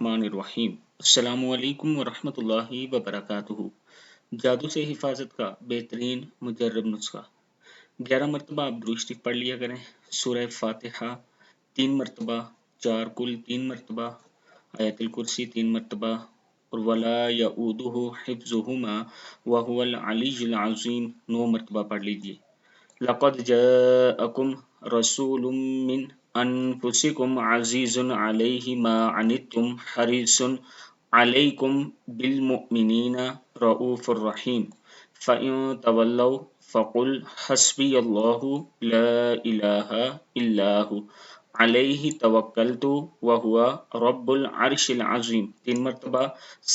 बिस्मिल्लाहिर्रहमानिर्रहीम। अस्सलामु अलैकुम वरहमतुल्लाहि वबरकातुहू। जादू से हिफाजत का बेहतरीन मुजर्रब नुस्खा। 11 मरतबा आप दुरूद शरीफ पढ़ लिया करें। सूरह फातिहा 3 मरतबा, 4 कुल 3 मरतबा, आयतुल कुर्सी 3 मरतबा और वला यऊदुहु हिफ्ज़ुहुमा व हुवल अलिय्युल अज़ीम 9 मरतबा पढ़ लीजिए। लक़द जाअकुम रसूलुम मिन अनफुसिकुम अज़ीज़ुन अलैहि मा अनित्तुम हरीसुन अलैकुम बिलमुमिनीना रऊफ़ुर रहीम फ़इन तवल्लौ फ़कुल हस्बियल्लाहु ला इलाहा इल्लाहु अलैहि तवक्कलतु व हुवा रब्बुल अर्शिल अज़ीम 3 मरतबा।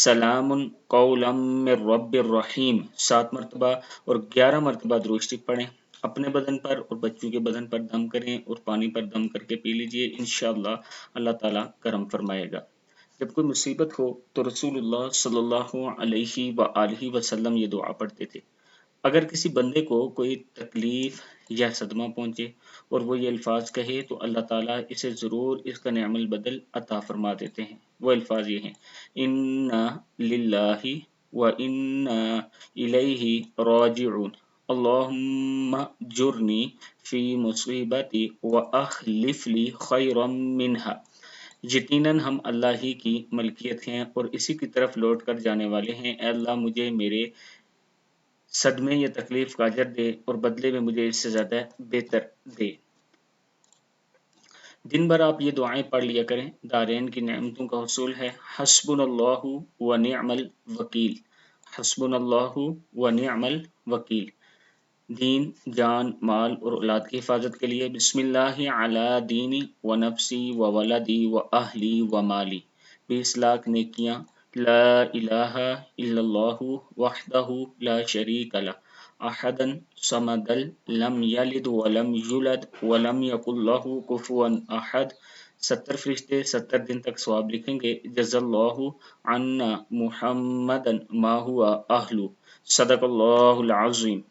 सलामुन कौलम मिर रब्बिर रहीम 7 मरतबा और 11 मरतबा दुरूद शरीफ पढ़ें। अपने बदन पर और बच्चों के बदन पर दम करें और पानी पर दम करके पी लीजिए। इंशाअल्लाह अल्लाह ताला करम फरमाएगा। जब कोई मुसीबत हो तो रसूलुल्लाह सल्लल्लाहु अलैहि व आलिहि वसल्लम ये दुआ पढ़ते थे। अगर किसी बंदे को कोई तकलीफ या सदमा पहुंचे और वो ये अल्फाज कहे तो अल्लाह ताला इसे ज़रूर इसका नेअमल बदल अता फरमा देते हैं। वो अल्फाज ये हैं, इन्ना लिल्लाहि व इन्ना इलैहि राजिऊन, अल्लाहुम्मा जुरनी फी मुसीबती व अखलिफ ली खैरम मिनहा। यकीनन हम अल्लाह ही की मलकियत हैं और इसी की तरफ लौट कर जाने वाले हैं। ऐ अल्लाह मुझे मेरे सदमे या तकलीफ का अजर दे और बदले में मुझे इससे ज़्यादा बेहतर दे। दिन भर आप ये दुआएं पढ़ लिया करें। दारैन की नेमतों का हुसूल है। हस्बुनल्लाहु व निअमल वकील, हस्बुनल्लाहु व निअमल वकील। दीन, जान, माल और औलाद की हिफाजत के लिए बिस्मिल्लाहि अला दीनी व नफ्सी व वलदी व अहली व माली। 20 लाख नेकियां। ला इलाहा इल्लल्लाहु वहदहु ला शरीक लह, अहदन समदल लम यलिद व लम यूलद व लम यकुल लहु कुफुवन अहद। 70 फरिश्ते 70 दिन तक सवाब लिखेंगे। जज़ल्लाहु अन्ना मुहम्मदन मा हुआ अहलु, सदक़ल्लाहुल अज़ीम।